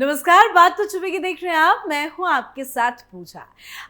नमस्कार, बात तो छुपेगी देख रहे हैं आप। मैं हूं आपके साथ पूजा।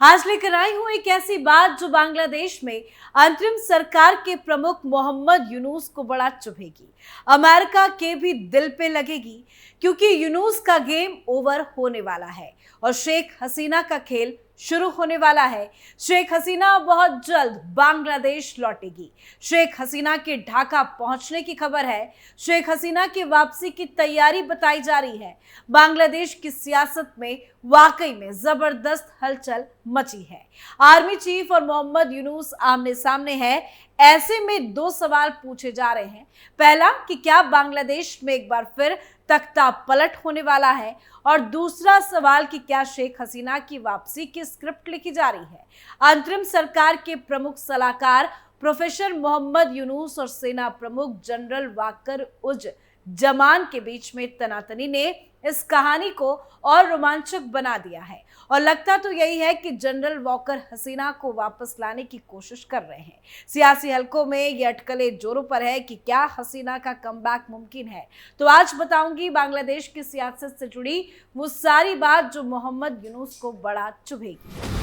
आज लेकर आई हूं एक ऐसी बात जो बांग्लादेश में अंतरिम सरकार के प्रमुख मोहम्मद यूनुस को बड़ा चुभेगी, अमेरिका के भी दिल पे लगेगी, क्योंकि यूनुस का गेम ओवर होने वाला है और शेख हसीना का खेल शुरू होने वाला है। शेख हसीना बहुत जल्द बांग्लादेश लौटेगी। शेख हसीना के ढाका पहुंचने की खबर है। शेख हसीना की वापसी की तैयारी बताई जा रही है। बांग्लादेश की सियासत में वाकई में जबरदस्त हलचल मची है। आर्मी चीफ और मोहम्मद यूनुस आमने सामने है। ऐसे में दो सवाल पूछे जा रहे हैं। पहला कि क्या बांग्लादेश में एक बार फिर तख्ता पलट होने वाला है, और दूसरा सवाल कि क्या शेख हसीना की वापसी की स्क्रिप्ट लिखी जा रही है। अंतरिम सरकार के प्रमुख सलाहकार प्रोफेसर मोहम्मद यूनुस और सेना प्रमुख जनरल वाकर उज जमान के बीच में तनातनी ने इस कहानी को और रोमांचक बना दिया है, और लगता तो यही है कि जनरल वॉकर हसीना को वापस लाने की कोशिश कर रहे हैं। सियासी हलकों में ये अटकलें जोरों पर है कि क्या हसीना का कमबैक मुमकिन है। तो आज बताऊंगी बांग्लादेश की सियासत से जुड़ी वो सारी बात जो मोहम्मद यूनुस को बड़ा चुभेगी।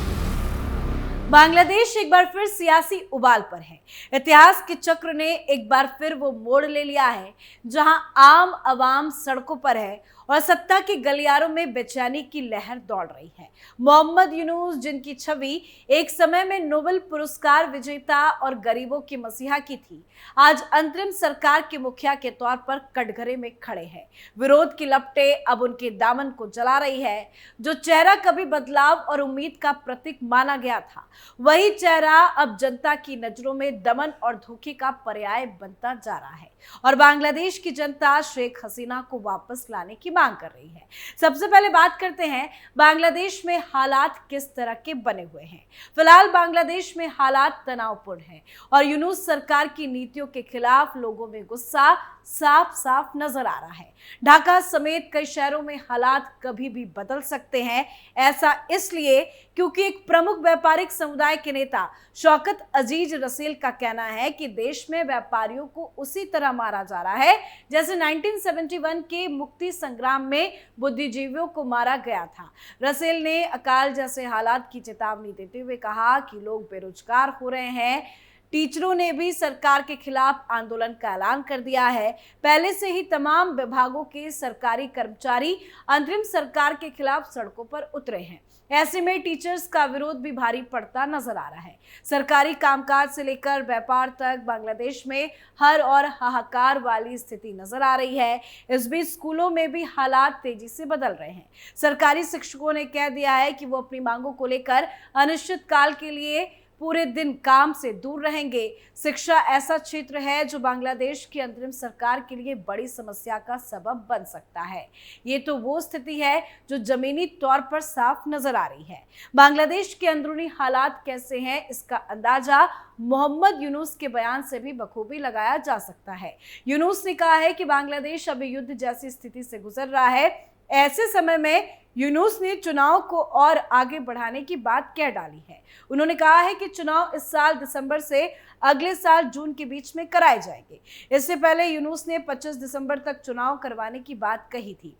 बांग्लादेश एक बार फिर सियासी उबाल पर है। इतिहास के चक्र ने एक बार फिर वो मोड़ ले लिया है जहां आम आवाम सड़कों पर है और सत्ता के गलियारों में बेचैनी की लहर दौड़ रही है। मोहम्मद यूनुस, जिनकी छवि एक समय में नोबेल पुरस्कार विजेता और गरीबों की मसीहा की थी, आज अंतरिम सरकार के मुखिया के तौर पर कटघरे में खड़े हैं। विरोध की लपटें अब उनके दामन को जला रही है। जो चेहरा कभी बदलाव और उम्मीद का प्रतीक माना गया था, वही चेहरा अब जनता की नजरों में दमन और धोखे का पर्याय बनता जा रहा है। और बांग्लादेश की जनता शेख हसीना को वापस लाने की मांग कर रही है। सबसे पहले बात करते हैं बांग्लादेश में हालात किस तरह के बने हुए हैं। फिलहाल बांग्लादेश में हालात तनावपूर्ण हैं और यूनुस सरकार की नीतियों के खिलाफ लोगों में गुस्सा साफ साफ नजर आ रहा है। ढाका समेत कई शहरों में हालात कभी भी बदल सकते हैं। ऐसा इसलिए क्योंकि एक प्रमुख व्यापारिक समुदाय के नेता शौकत अजीज रसेल का कहना है कि देश में व्यापारियों को उसी तरह मारा जा रहा है जैसे 1971 के मुक्ति संग्राम में बुद्धिजीवियों को मारा गया था। रसेल ने अकाल जैसे हालात की चेतावनी देते हुए कहा कि लोग बेरोजगार हो रहे हैं। टीचरों ने भी सरकार के खिलाफ आंदोलन का ऐलान कर दिया है। पहले से ही तमाम विभागों के सरकारी कर्मचारी अंतरिम सरकार के खिलाफ सड़कों पर उतरे हैं। ऐसे में टीचर्स का विरोध भी भारी पड़ता नजर आ रहा है। सरकारी कामकाज से लेकर व्यापार तक बांग्लादेश में हर और हाहाकार वाली स्थिति नजर आ रही है। इस बीच स्कूलों में भी हालात तेजी से बदल रहे हैं। सरकारी शिक्षकों ने कह दिया है कि वो अपनी मांगों को लेकर अनिश्चित काल के लिए पूरे दिन काम से दूर रहेंगे। शिक्षा ऐसा क्षेत्र है जो बांग्लादेश की अंतरिम सरकार के लिए बड़ी समस्या का सबब बन सकता है। ये तो वो स्थिति है जो जमीनी तौर पर साफ नजर आ रही है। बांग्लादेश के अंदरूनी हालात कैसे हैं, इसका अंदाजा मोहम्मद यूनुस के बयान से भी बखूबी लगाया जा सकता है। यूनुस ने कहा है कि बांग्लादेश अभी युद्ध जैसी स्थिति से गुजर रहा है। ऐसे समय में यूनुस ने चुनाव को और आगे बढ़ाने की बात कह डाली है। उन्होंने कहा है कि चुनाव इस साल दिसंबर से अगले साल जून के बीच में कराए जाएंगे। इससे पहले यूनुस ने 25 दिसंबर तक चुनाव करवाने की बात कही थी,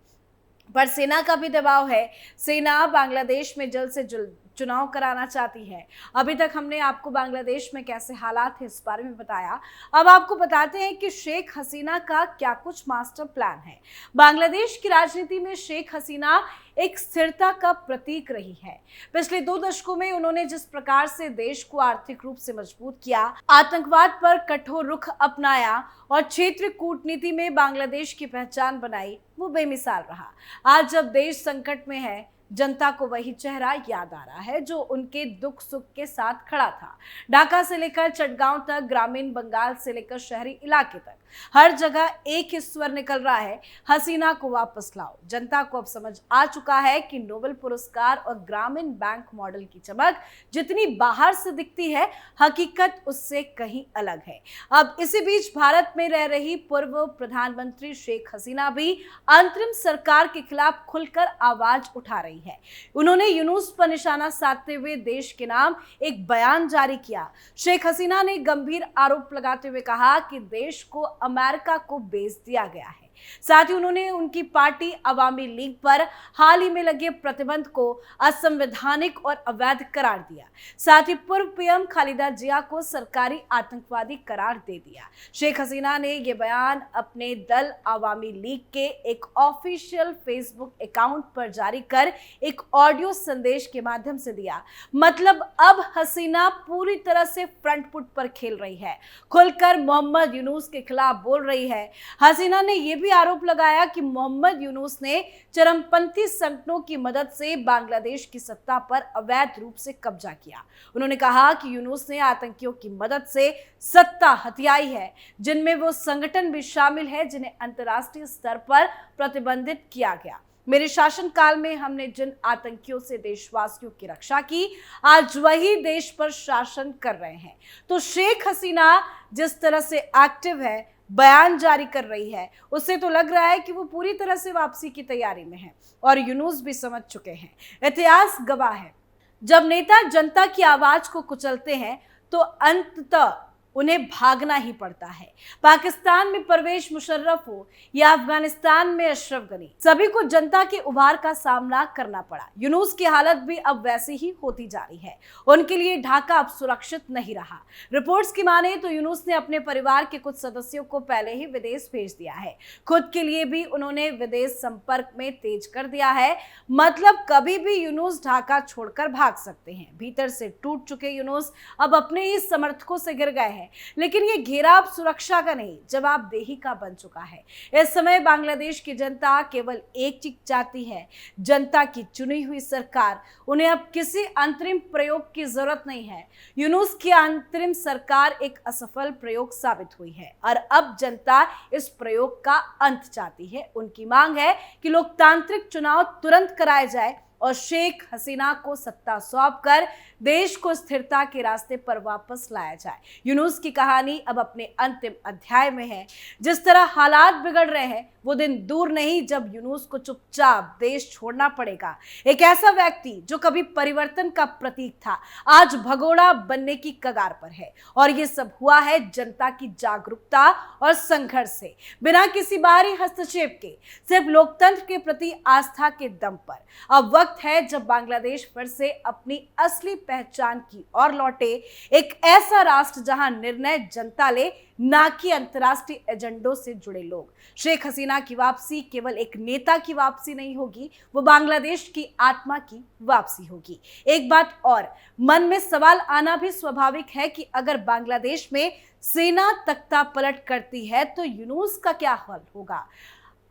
पर सेना का भी दबाव है। सेना बांग्लादेश में जल्द से जल्द चुनाव कराना चाहती है। अभी तक हमने आपको बांग्लादेश में कैसे हालात है इस बारे में बताया। अब आपको बताते हैं कि शेख हसीना का क्या कुछ मास्टर प्लान है। बांग्लादेश की राजनीति में शेख हसीना एक स्थिरता का प्रतीक रही है। पिछले 2 दशकों में उन्होंने जिस प्रकार से देश को आर्थिक रूप से मजबूत किया, आतंकवाद पर कठोर रुख अपनाया और क्षेत्रीय कूटनीति में बांग्लादेश की पहचान बनाई, वो बेमिसाल रहा। आज जब देश संकट में है, जनता को वही चेहरा याद आ रहा है जो उनके दुख सुख के साथ खड़ा था। ढाका से लेकर चटगांव तक, ग्रामीण बंगाल से लेकर शहरी इलाके तक, हर जगह एक ही स्वर निकल रहा है, हसीना को वापस लाओ। जनता को अब समझ आ चुका है कि नोबेल पुरस्कार और ग्रामीण बैंक मॉडल की चमक जितनी बाहर से दिखती है, हकीकत उससे कहीं अलग है। अब इसी बीच भारत में रह रही पूर्व प्रधानमंत्री शेख हसीना भी अंतरिम सरकार के खिलाफ खुलकर आवाज उठा रही है। उन्होंने यूनुस पर निशाना साधते हुए देश के नाम एक बयान जारी किया। शेख हसीना ने गंभीर आरोप लगाते हुए कहा कि देश को अमेरिका को बेच दिया गया है। साथ ही उन्होंने उनकी पार्टी अवामी लीग पर हाल ही में लगे प्रतिबंध को असंवैधानिक और अवैध करार दिया। साथ ही पूर्व पीएम खालिदा जिया को सरकारी आतंकवादी करार दे दिया। शेख हसीना ने यह बयान अपने दल अवामी लीग के एक ऑफिशियल फेसबुक अकाउंट पर जारी कर एक ऑडियो संदेश के माध्यम से दिया। मतलब अब हसीना पूरी तरह से फ्रंट फुट पर खेल रही है, खुलकर मोहम्मद यूनुस के खिलाफ बोल रही है। हसीना ने यह भी आरोप लगाया कि मोहम्मद यूनुस ने चरमपंथी संगठनों की मदद से बांग्लादेश की सत्ता पर अवैध रूप से कब्जा किया। उन्होंने कहा कि यूनुस ने आतंकियों की मदद से सत्ता हथियाई है, जिनमें वो संगठन भी शामिल है जिन्हें अंतर्राष्ट्रीय स्तर पर प्रतिबंधित किया गया। मेरे शासनकाल में हमने जिन आतंकियों से देशवासियों की रक्षा की, आज वही देश पर शासन कर रहे हैं। तो शेख हसीना जिस तरह से एक्टिव है, बयान जारी कर रही है, उससे तो लग रहा है कि वो पूरी तरह से वापसी की तैयारी में है और यूनुस भी समझ चुके हैं। इतिहास गवाह है, जब नेता जनता की आवाज को कुचलते हैं तो अंततः उन्हें भागना ही पड़ता है। पाकिस्तान में परवेज मुशर्रफ हो या अफगानिस्तान में अशरफ गनी, सभी को जनता के उभार का सामना करना पड़ा। यूनुस की हालत भी अब वैसी ही होती जा रही है। उनके लिए ढाका अब सुरक्षित नहीं रहा। रिपोर्ट्स की माने तो यूनुस ने अपने परिवार के कुछ सदस्यों को पहले ही विदेश भेज दिया है। खुद के लिए भी उन्होंने विदेश संपर्क में तेज कर दिया है। मतलब कभी भी यूनुस ढाका छोड़कर भाग सकते हैं। भीतर से टूट चुके यूनुस अब अपने ही समर्थकों से गिर गए हैं। लेकिन ये घेराव सुरक्षा का नहीं, जवाबदेही का बन चुका है। इस समय बांग्लादेश की जनता केवल एक चीज चाहती है, जनता की चुनी हुई सरकार। उन्हें अब किसी अंतरिम प्रयोग की जरूरत नहीं है। यूनुस की अंतरिम सरकार एक असफल प्रयोग साबित हुई है और अब जनता इस प्रयोग का अंत चाहती है। उनकी मांग है कि लोकतांत्रिक चुनाव तुरंत कराए जाए और शेख हसीना को सत्ता सौंपकर देश को स्थिरता के रास्ते पर वापस लाया जाए। यूनुस की कहानी अब अपने अंतिम अध्याय में है। जिस तरह हालात बिगड़ रहे हैं, वो दिन दूर नहीं जब यूनुस को चुपचाप देश छोड़ना पड़ेगा। एक ऐसा व्यक्ति जो कभी परिवर्तन का प्रतीक था, आज भगोड़ा बनने की कगार पर है। और ये सब हुआ है जनता की जागरूकता और संघर्ष से, बिना किसी बाहरी हस्तक्षेप के, सिर्फ लोकतंत्र के प्रति आस्था के दम पर। अब वक्त है जब बांग्लादेश फिर से अपनी असली पहचान की ओर लौटे, एक ऐसा राष्ट्र जहां निर्णय जनता ले, ना कि अंतर्राष्ट्रीय एजेंडों से जुड़े लोग। शेख हसीना की वापसी केवल एक नेता की वापसी नहीं होगी, वो बांग्लादेश की आत्मा की वापसी होगी। एक बात और, मन में सवाल आना भी स्वाभाविक है कि अगर बांग्लादेश में सेना तख्ता पलट करती है तो यूनुस का क्या हाल होगा।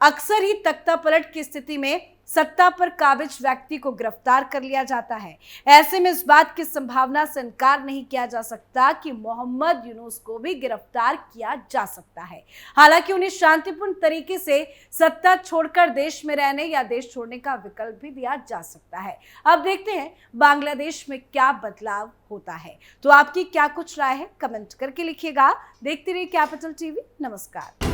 अक्सर ही तख्ता पलट की स्थिति में सत्ता पर काबिज व्यक्ति को गिरफ्तार कर लिया जाता है। ऐसे में इस बात की संभावना से इनकार नहीं किया जा सकता कि मोहम्मद यूनुस को भी गिरफ्तार किया जा सकता है। हालांकि उन्हें शांतिपूर्ण तरीके से सत्ता छोड़कर देश में रहने या देश छोड़ने का विकल्प भी दिया जा सकता है। अब देखते हैं बांग्लादेश में क्या बदलाव होता है। तो आपकी क्या कुछ राय है, कमेंट करके लिखिएगा। देखते रहिए कैपिटल टीवी। नमस्कार।